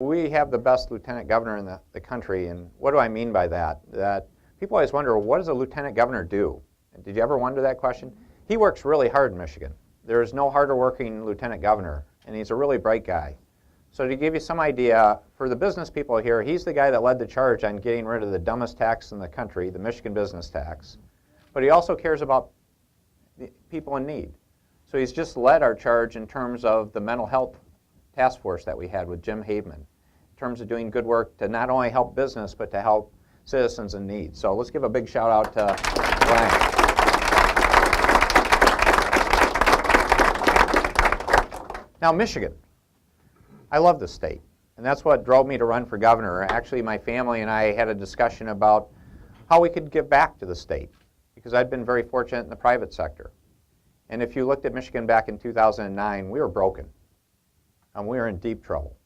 We have the best lieutenant governor in the country, and what do I mean by that? That people always wonder, what does a lieutenant governor do? Did you ever wonder that question? He works really hard in Michigan. There is no harder working lieutenant governor, and he's a really bright guy. So to give you some idea, for the business people here, he's the guy that led the charge on getting rid of the dumbest tax in the country, the Michigan business tax. But he also cares about the people in need. So he's just led our charge in terms of the mental health task force that we had with Jim Haveman, in terms of doing good work to not only help business, but to help citizens in need. So let's give a big shout out to Brian. Now, Michigan. I love this state, and that's what drove me to run for governor. Actually, my family and I had a discussion about how we could give back to the state, because I'd been very fortunate in the private sector. And if you looked at Michigan back in 2009, we were broken, and we were in deep trouble.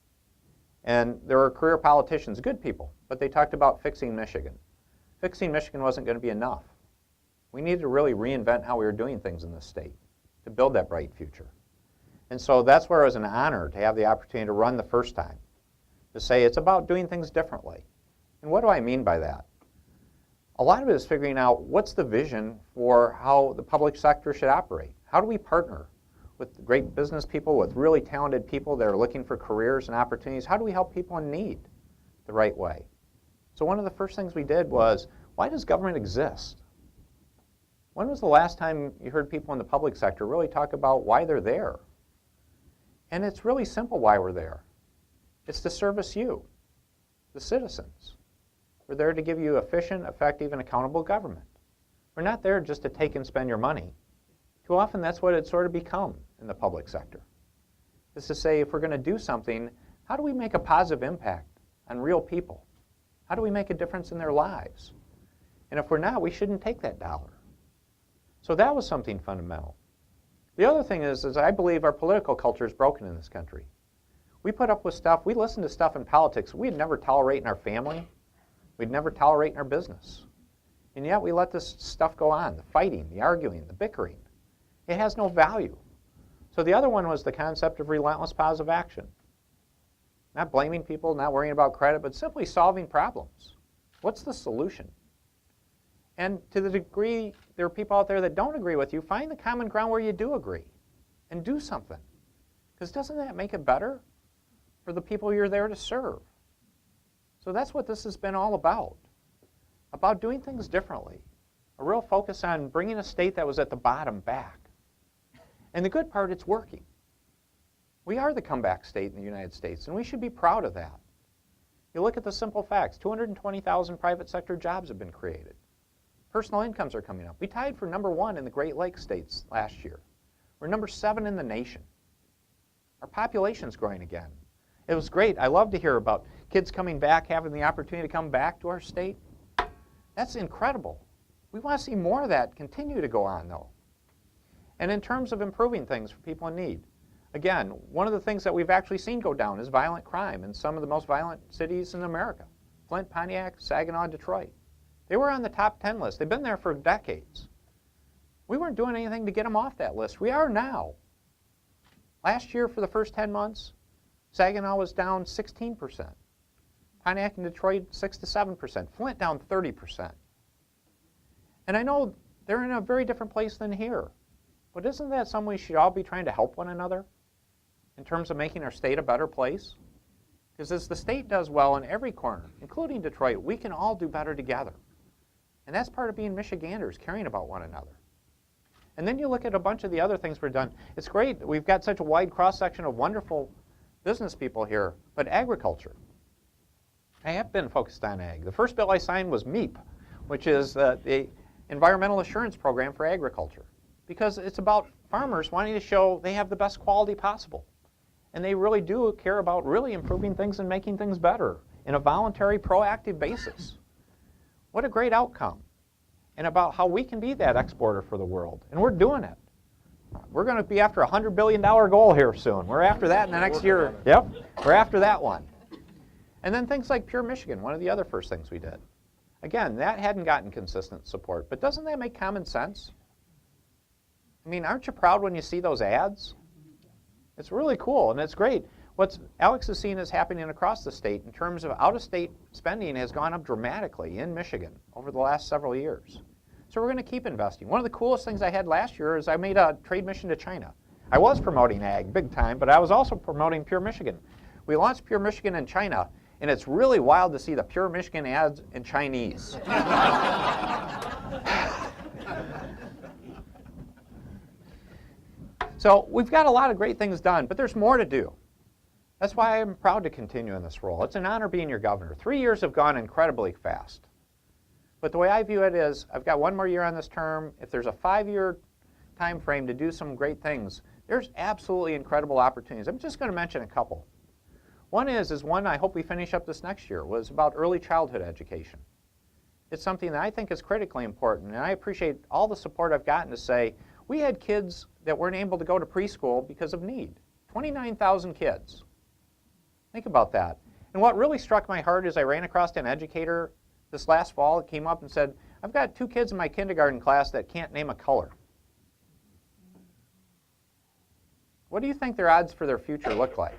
And there were career politicians, good people, but they talked about fixing Michigan. Fixing Michigan wasn't going to be enough. We needed to really reinvent how we were doing things in this state to build that bright future. And so that's where it was an honor to have the opportunity to run the first time, to say it's about doing things differently. And what do I mean by that? A lot of it is figuring out what's the vision for how the public sector should operate. How do we partner with great business people, with really talented people that are looking for careers and opportunities? How do we help people in need the right way? So one of the first things we did was, why does government exist? When was the last time you heard people in the public sector really talk about why they're there? And it's really simple why we're there. It's to service you, the citizens. We're there to give you efficient, effective, and accountable government. We're not there just to take and spend your money. Too often that's what it's sort of become in the public sector. It's to say, if we're going to do something, how do we make a positive impact on real people? How do we make a difference in their lives? And if we're not, we shouldn't take that dollar. So that was something fundamental. The other thing is I believe our political culture is broken in this country. We put up with stuff, we listen to stuff in politics we'd never tolerate in our family, we'd never tolerate in our business. And yet we let this stuff go on, the fighting, the arguing, the bickering. It has no value. So the other one was the concept of relentless positive action. Not blaming people, not worrying about credit, but simply solving problems. What's the solution? And to the degree there are people out there that don't agree with you, find the common ground where you do agree and do something. Because doesn't that make it better for the people you're there to serve? So that's what this has been all about doing things differently. A real focus on bringing a state that was at the bottom back. And the good part, it's working. We are the comeback state in the United States, and we should be proud of that. You look at the simple facts. 220,000 private sector jobs have been created. Personal incomes are coming up. We tied for #1 in the Great Lakes states last year. We're #7 in the nation. Our population's growing again. It was great. I love to hear about kids coming back, having the opportunity to come back to our state. That's incredible. We want to see more of that continue to go on, though. And in terms of improving things for people in need, again, one of the things that we've actually seen go down is violent crime in some of the most violent cities in America. Flint, Pontiac, Saginaw, Detroit. They were on the top 10 list. They've been there for decades. We weren't doing anything to get them off that list. We are now. Last year, for the first 10 months, Saginaw was down 16%. Pontiac and Detroit, 6 to 7%. Flint down 30%. And I know they're in a very different place than here. But isn't that something we should all be trying to help one another in terms of making our state a better place? Because as the state does well in every corner, including Detroit, we can all do better together. And that's part of being Michiganders, caring about one another. And then you look at a bunch of the other things we've done. It's great. We've got such a wide cross-section of wonderful business people here. But agriculture. I have been focused on ag. The first bill I signed was MEAP, which is the Environmental Assurance Program for Agriculture. Because it's about farmers wanting to show they have the best quality possible. And they really do care about really improving things and making things better in a voluntary, proactive basis. What a great outcome. And about how we can be that exporter for the world. And we're doing it. We're going to be after a $100 billion goal here soon. We're after that in the next year. Yep, we're after that one. And then things like Pure Michigan, one of the other first things we did. Again, that hadn't gotten consistent support. But doesn't that make common sense? I mean, aren't you proud when you see those ads? It's really cool, and it's great. what Alex is seeing is happening across the state in terms of out-of-state spending has gone up dramatically in Michigan over the last several years. So we're going to keep investing. One of the coolest things I had last year is I made a trade mission to China. I was promoting ag big time, but I was also promoting Pure Michigan. We launched Pure Michigan in China, and it's really wild to see the Pure Michigan ads in Chinese. So we've got a lot of great things done, but there's more to do. That's why I'm proud to continue in this role. It's an honor being your governor. 3 years have gone incredibly fast. But the way I view it is, I've got 1 more year on this term. If there's a 5-year time frame to do some great things, there's absolutely incredible opportunities. I'm just going to mention a couple. One is one I hope we finish up this next year, was about early childhood education. It's something that I think is critically important, and I appreciate all the support I've gotten to say, we had kids that weren't able to go to preschool because of need. 29,000 kids. Think about that. And what really struck my heart is I ran across an educator this last fall that came up and said, I've got 2 kids in my kindergarten class that can't name a color. What do you think their odds for their future look like?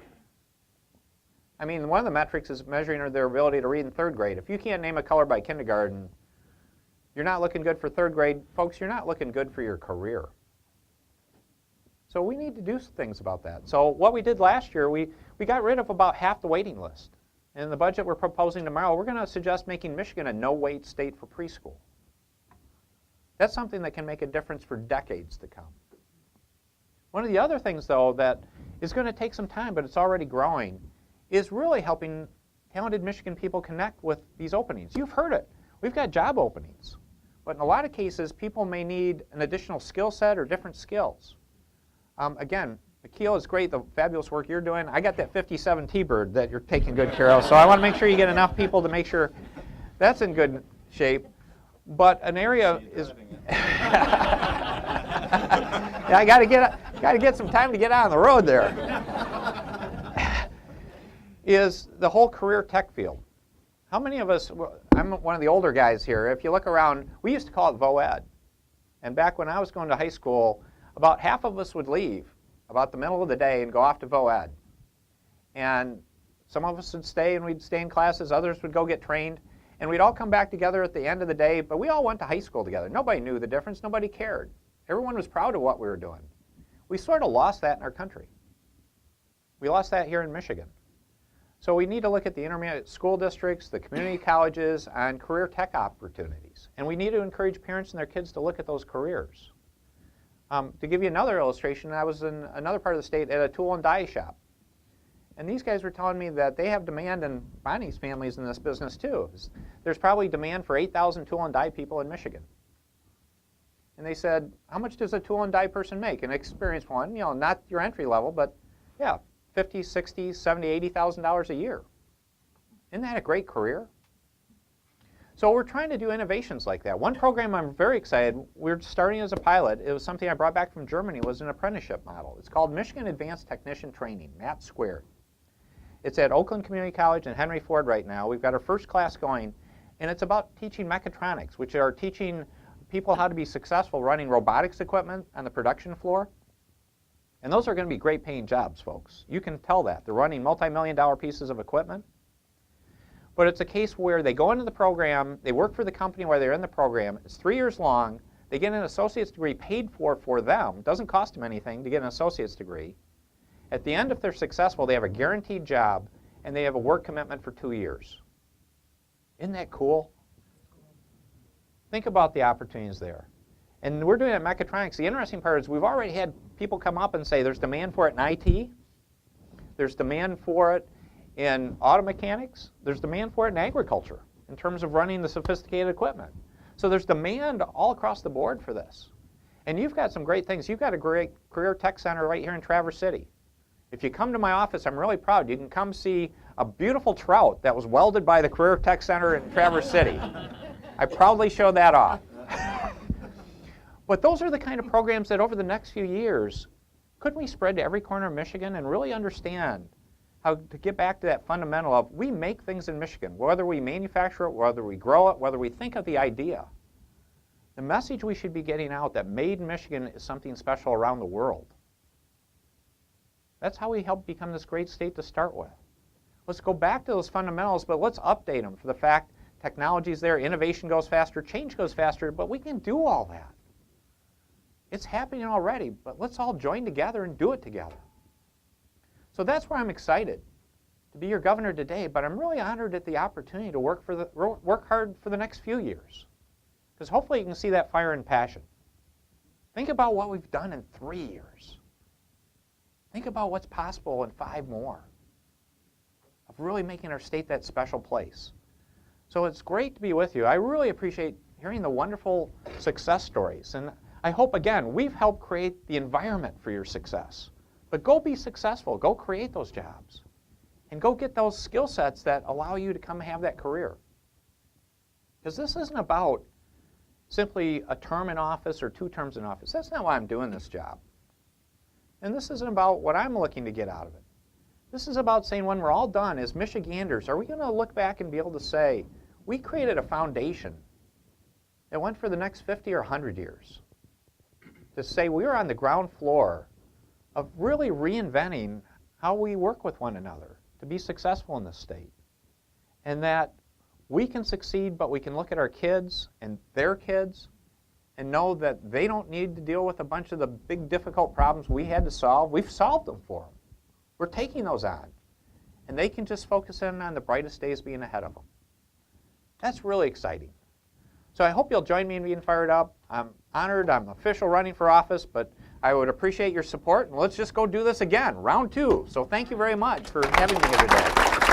I mean, one of the metrics is measuring their ability to read in 3rd grade. If you can't name a color by kindergarten, you're not looking good for 3rd grade. Folks, you're not looking good for your career. So we need to do some things about that. So what we did last year, we got rid of about half the waiting list. In the budget we're proposing tomorrow, we're going to suggest making Michigan a no-wait state for preschool. That's something that can make a difference for decades to come. One of the other things, though, that is going to take some time, but it's already growing, is really helping talented Michigan people connect with these openings. You've heard it. We've got job openings. But in a lot of cases, people may need an additional skill set or different skills. Again, Akil, it's great, the fabulous work you're doing. I got that 57 T-Bird that you're taking good care of, so I want to make sure you get enough people to make sure that's in good shape. But an area is... Yeah, I got to get some time to get out on the road there. Is the whole career tech field. How many of us, I'm one of the older guys here, if you look around, we used to call it vo-ed. And back when I was going to high school, about half of us would leave about the middle of the day and go off to vo-ed. And some of us would stay and we'd stay in classes, others would go get trained, and we'd all come back together at the end of the day, but we all went to high school together. Nobody knew the difference, nobody cared. Everyone was proud of what we were doing. We sort of lost that in our country. We lost that here in Michigan. So we need to look at the intermediate school districts, the community colleges, and career tech opportunities. And we need to encourage parents and their kids to look at those careers. To give you another illustration, I was in another part of the state at a tool and die shop. And these guys were telling me that they have demand, and Bonnie's family's in this business too. There's probably demand for 8,000 tool and die people in Michigan. And they said, how much does a tool and die person make? An experienced one, you know, not your entry level, but yeah, $50,000, $60,000, $70,000, $80,000 a year. Isn't that a great career? So we're trying to do innovations like that. One program I'm very excited, we're starting as a pilot. It was something I brought back from Germany, was an apprenticeship model. It's called Michigan Advanced Technician Training, MAT Squared. It's at Oakland Community College and Henry Ford right now. We've got our first class going, and it's about teaching mechatronics, which are teaching people how to be successful running robotics equipment on the production floor. And those are going to be great paying jobs, folks. You can tell that. They're running multi-million-dollar pieces of equipment. But it's a case where they go into the program, they work for the company while they're in the program. It's 3 years long. They get an associate's degree paid for them. It doesn't cost them anything to get an associate's degree. At the end, if they're successful, they have a guaranteed job, and they have a work commitment for 2 years. Isn't that cool? Think about the opportunities there. And we're doing it at mechatronics. The interesting part is we've already had people come up and say there's demand for it in IT. There's demand for it in auto mechanics. There's demand for it in agriculture in terms of running the sophisticated equipment. So there's demand all across the board for this. And you've got some great things. You've got a great career tech center right here in Traverse City. If you come to my office, I'm really proud. You can come see a beautiful trout that was welded by the Career Tech Center in Traverse City. I proudly show that off. But those are the kind of programs that over the next few years, couldn't we spread to every corner of Michigan and really understand how to get back to that fundamental of we make things in Michigan, whether we manufacture it, whether we grow it, whether we think of the idea. The message we should be getting out that made in Michigan is something special around the world. That's how we helped become this great state to start with. Let's go back to those fundamentals, but let's update them for the fact technology's there, innovation goes faster, change goes faster, but we can do all that. It's happening already, but let's all join together and do it together. So that's where I'm excited to be your governor today, but I'm really honored at the opportunity to work hard for the next few years, because hopefully you can see that fire and passion. Think about what we've done in 3 years. Think about what's possible in 5 more of really making our state that special place. So it's great to be with you. I really appreciate hearing the wonderful success stories, and I hope, again, we've helped create the environment for your success. But go be successful. Go create those jobs. And go get those skill sets that allow you to come have that career. Because this isn't about simply a term in office or 2 terms in office. That's not why I'm doing this job. And this isn't about what I'm looking to get out of it. This is about saying when we're all done, as Michiganders, are we going to look back and be able to say, we created a foundation that went for the next 50 or 100 years. To say we were on the ground floor of really reinventing how we work with one another to be successful in this state. And that we can succeed, but we can look at our kids and their kids and know that they don't need to deal with a bunch of the big difficult problems we had to solve. We've solved them for them. We're taking those on. And they can just focus in on the brightest days being ahead of them. That's really exciting. So I hope you'll join me in being fired up. I'm honored. I'm official running for office, but I would appreciate your support. And let's just go do this again, round 2. So thank you very much for having me here today.